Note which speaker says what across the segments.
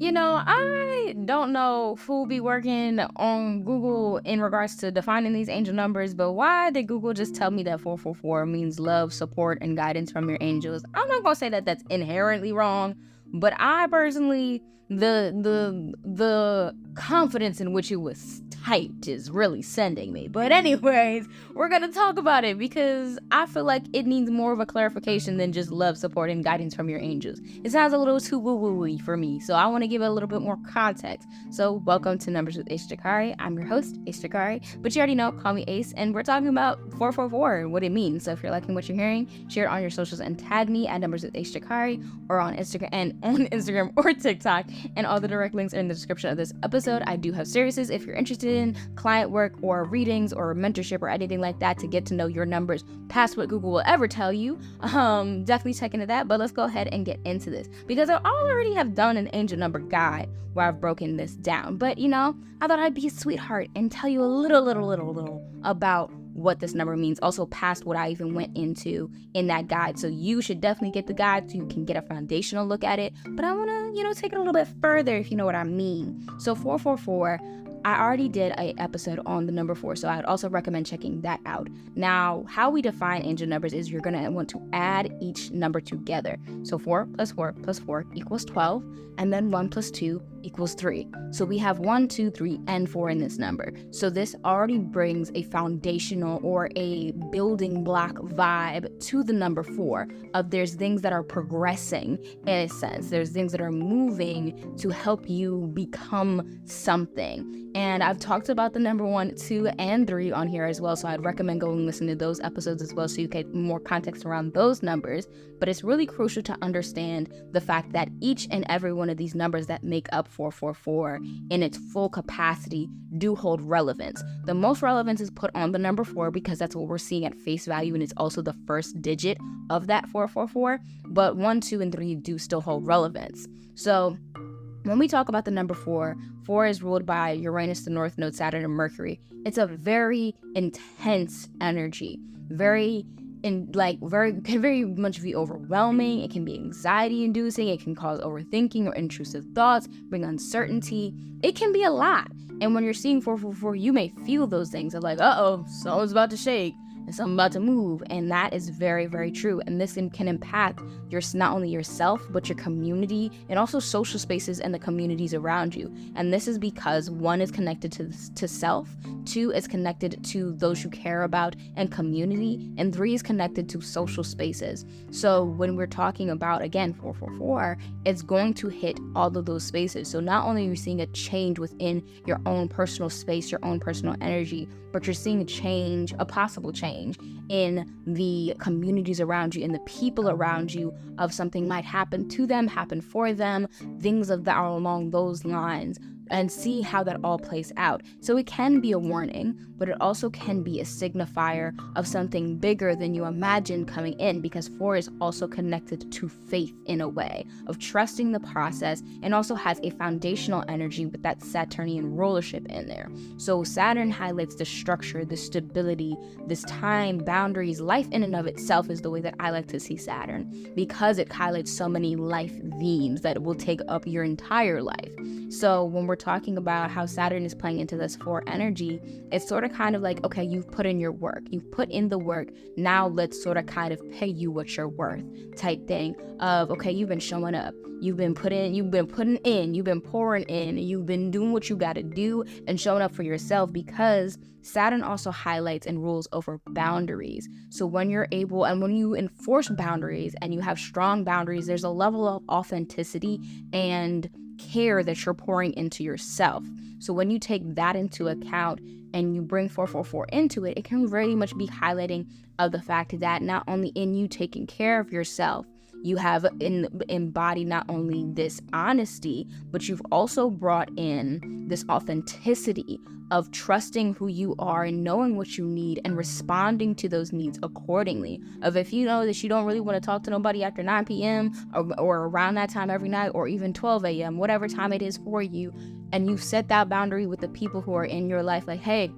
Speaker 1: I don't know who be working on Google in regards to defining these angel numbers, but why did Google just tell me that 444 means love, support, and guidance from your angels? I'm not gonna say that that's inherently wrong, but I personally, the confidence in which it was typed is really sending me. But anyways, we're gonna talk about it because I feel like it needs more of a clarification than just love, support, and guidance from your angels. It sounds a little too woo-woo-y for me, so I want to give it a little bit more context. So welcome to Numbers with Ace Jacari. I'm your host, Ace Jacari, but you already know, call me Ace, and we're talking about 444 and what it means. So if you're liking what you're hearing, share it on your socials and tag me at Numbers with Ace Jacari or on Instagram or TikTok, and all the direct links are in the description of this episode. I do have services if you're interested in client work or readings or mentorship or anything like that to get to know your numbers past what Google will ever tell you. Definitely check into that, but let's go ahead and get into this because I already have done an angel number guide where I've broken this down, but I thought I'd be a sweetheart and tell you a little about what this number means, also past what I even went into in that guide. So you should definitely get the guide so you can get a foundational look at it, but I want to take it a little bit further, if you know what I mean. So 444, I already did an episode on the number 4, so I'd also recommend checking that out. Now, how we define angel numbers is you're going to want to add each number together. So 4 plus 4 plus 4 equals 12, and then 1 plus 2 equals 3. So we have 1, 2, 3, and 4 in this number. So this already brings a foundational or a building block vibe to the number 4 of there's things that are progressing in a sense. There's things that are moving to help you become something. And I've talked about the number 1, 2, and 3 on here as well. So I'd recommend going and listen to those episodes as well so you get more context around those numbers. But it's really crucial to understand the fact that each and every one of these numbers that make up 444 in its full capacity do hold relevance. The most relevance is put on the number 4 because that's what we're seeing at face value, and it's also the first digit of that 444. But 1, 2, and 3 do still hold relevance. So when we talk about the number 4, 4 is ruled by Uranus, the North Node, Saturn, and Mercury. It's a very intense energy, can very much be overwhelming. It can be anxiety-inducing. It can cause overthinking or intrusive thoughts, bring uncertainty. It can be a lot. And when you're seeing 444, you may feel those things of like, someone's about to shake and something about to move, and that is very, very true. And this can impact not only yourself, but your community and also social spaces and the communities around you. And this is because 1 is connected to self, 2 is connected to those you care about and community, and 3 is connected to social spaces. So when we're talking about, again, 444, it's going to hit all of those spaces. So not only are you seeing a change within your own personal space, your own personal energy, but you're seeing a possible change in the communities around you, in the people around you, of something might happen to them, happen for them, things of that are along those lines, and see how that all plays out. So it can be a warning, but it also can be a signifier of something bigger than you imagine coming in, because 4 is also connected to faith in a way of trusting the process, and also has a foundational energy with that Saturnian rulership in there. So Saturn highlights the structure, the stability, this time, boundaries. Life in and of itself is the way that I like to see Saturn, because it highlights so many life themes that will take up your entire life. So when we're talking about how Saturn is playing into this 4 energy, it's sort of kind of like, okay, you've put in your work, you've put in the work, now let's sort of kind of pay you what you're worth type thing of, okay, you've been showing up, you've been pouring in, you've been doing what you got to do and showing up for yourself, because Saturn also highlights and rules over boundaries. So when you're able, and when you enforce boundaries and you have strong boundaries, there's a level of authenticity and care that you're pouring into yourself. So when you take that into account and you bring 444 into it, it can very much be highlighting of the fact that not only in you taking care of yourself, you have embodied not only this honesty, but you've also brought in this authenticity of trusting who you are and knowing what you need and responding to those needs accordingly. Of if you know that you don't really want to talk to nobody after 9 p.m. or around that time every night, or even 12 a.m., whatever time it is for you, and you set that boundary with the people who are in your life, like, hey,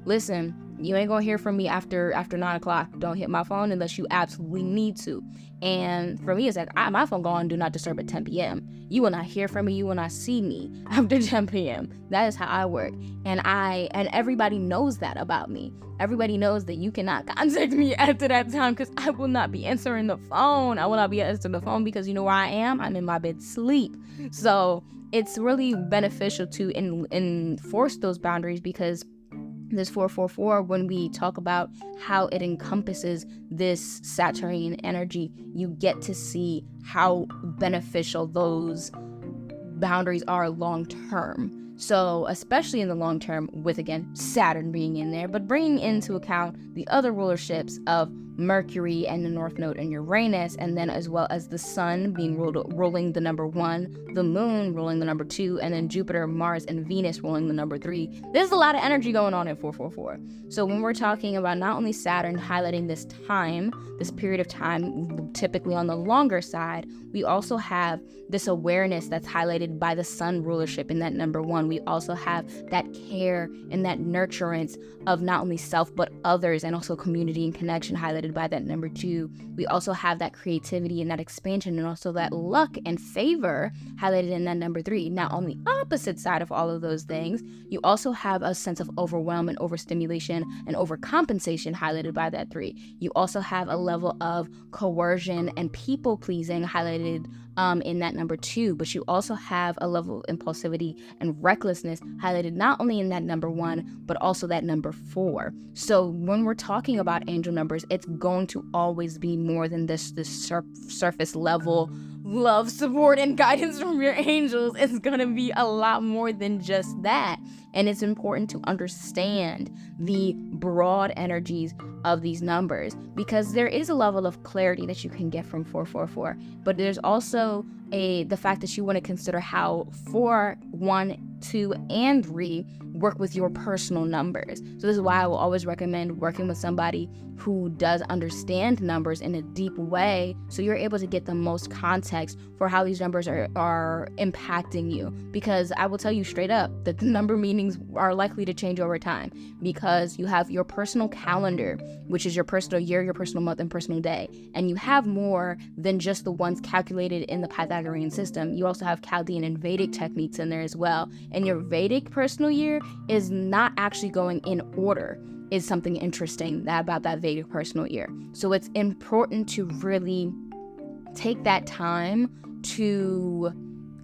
Speaker 1: listen, You ain't gonna hear from me after 9 o'clock. Don't hit my phone unless you absolutely need to. And for me, it's like, my phone go on do not disturb at 10 p.m. You will not hear from me. You will not see me after 10 p.m. That is how I work. And everybody knows that about me. Everybody knows that you cannot contact me after that time, because I will not be answering the phone. I will not be answering the phone because you know where I am? I'm in my bed sleep. So it's really beneficial to enforce those boundaries, because this 444, when we talk about how it encompasses this Saturnian energy, you get to see how beneficial those boundaries are long term. So especially in the long term, with, again, Saturn being in there, but bringing into account the other rulerships of Mercury and the North Node and Uranus, and then as well as the Sun being ruling the number 1, the Moon ruling the number 2, and then Jupiter, Mars, and Venus ruling the number 3. There's a lot of energy going on in 444. So when we're talking about not only Saturn highlighting this time, this period of time, typically on the longer side, we also have this awareness that's highlighted by the Sun rulership in that number 1. We also have that care and that nurturance of not only self but others, and also community and connection highlighted by that number 2. We also have that creativity and that expansion, and also that luck and favor highlighted in that number 3. Now, on the opposite side of all of those things, you also have a sense of overwhelm and overstimulation and overcompensation highlighted by that 3. You also have a level of coercion and people pleasing highlighted in that number 2, but you also have a level of impulsivity and recklessness highlighted not only in that number 1, but also that number 4. So when we're talking about angel numbers, it's going to always be more than this surface level love, support, and guidance from your angels. It's gonna be a lot more than just that. And it's important to understand the broad energies of these numbers, because there is a level of clarity that you can get from 444, but there's also the fact that you want to consider how 4, 1, 2, and 3 work with your personal numbers. So this is why I will always recommend working with somebody who does understand numbers in a deep way, so you're able to get the most context for how these numbers are impacting you. Because I will tell you straight up that the number meanings are likely to change over time, because you have your personal calendar, which is your personal year, your personal month, and personal day. And you have more than just the ones calculated in the Pythagorean system. You also have Chaldean and Vedic techniques in there as well. And your Vedic personal year is not actually going in order, is something interesting about that Vedic personal year. So it's important to really take that time to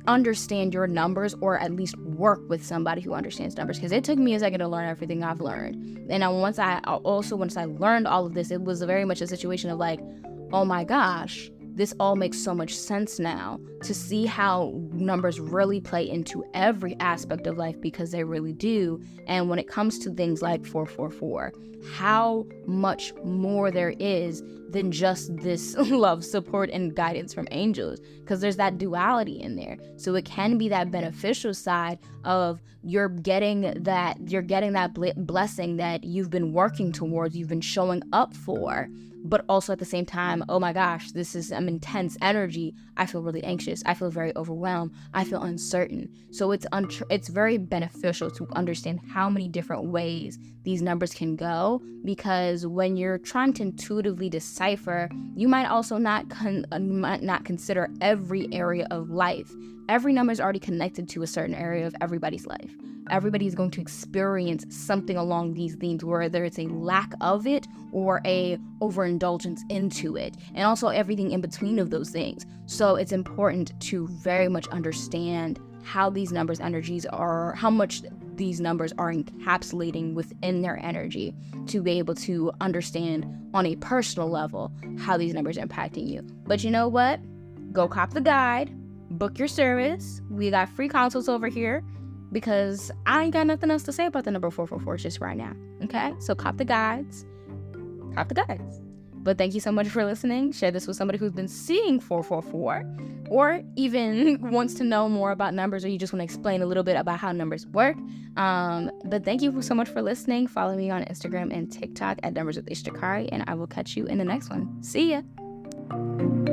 Speaker 1: understand your numbers, or at least work with somebody who understands numbers, because it took me a second to learn everything I've learned. And once I learned all of this, it was very much a situation of like, oh my gosh, this all makes so much sense now, to see how numbers really play into every aspect of life, because they really do. And when it comes to things like 444, how much more there is than just this love, support, and guidance from angels, because there's that duality in there. So it can be that beneficial side of you're getting that blessing that you've been working towards, you've been showing up for, but also at the same time, oh my gosh, this is some intense energy. I feel really anxious. I feel very overwhelmed. I feel uncertain. So it's very beneficial to understand how many different ways these numbers can go, because when you're trying to intuitively decipher, you might also not consider every area of life. Every number is already connected to a certain area of everybody's life. Everybody is going to experience something along these themes, whether it's a lack of it or a overindulgence into it, and also everything in between of those things. So it's important to very much understand how these numbers energies are, how much these numbers are encapsulating within their energy, to be able to understand on a personal level how these numbers are impacting you. But you know what? Go cop the guide, book your service. We got free consults over here, because I ain't got nothing else to say about the number 444 just right now. Okay? So cop the guides. But thank you so much for listening. Share this with somebody who's been seeing 444, or even wants to know more about numbers, or you just want to explain a little bit about how numbers work. But thank you so much for listening. Follow me on Instagram and TikTok at Numbers with Jacari, and I will catch you in the next one. See ya.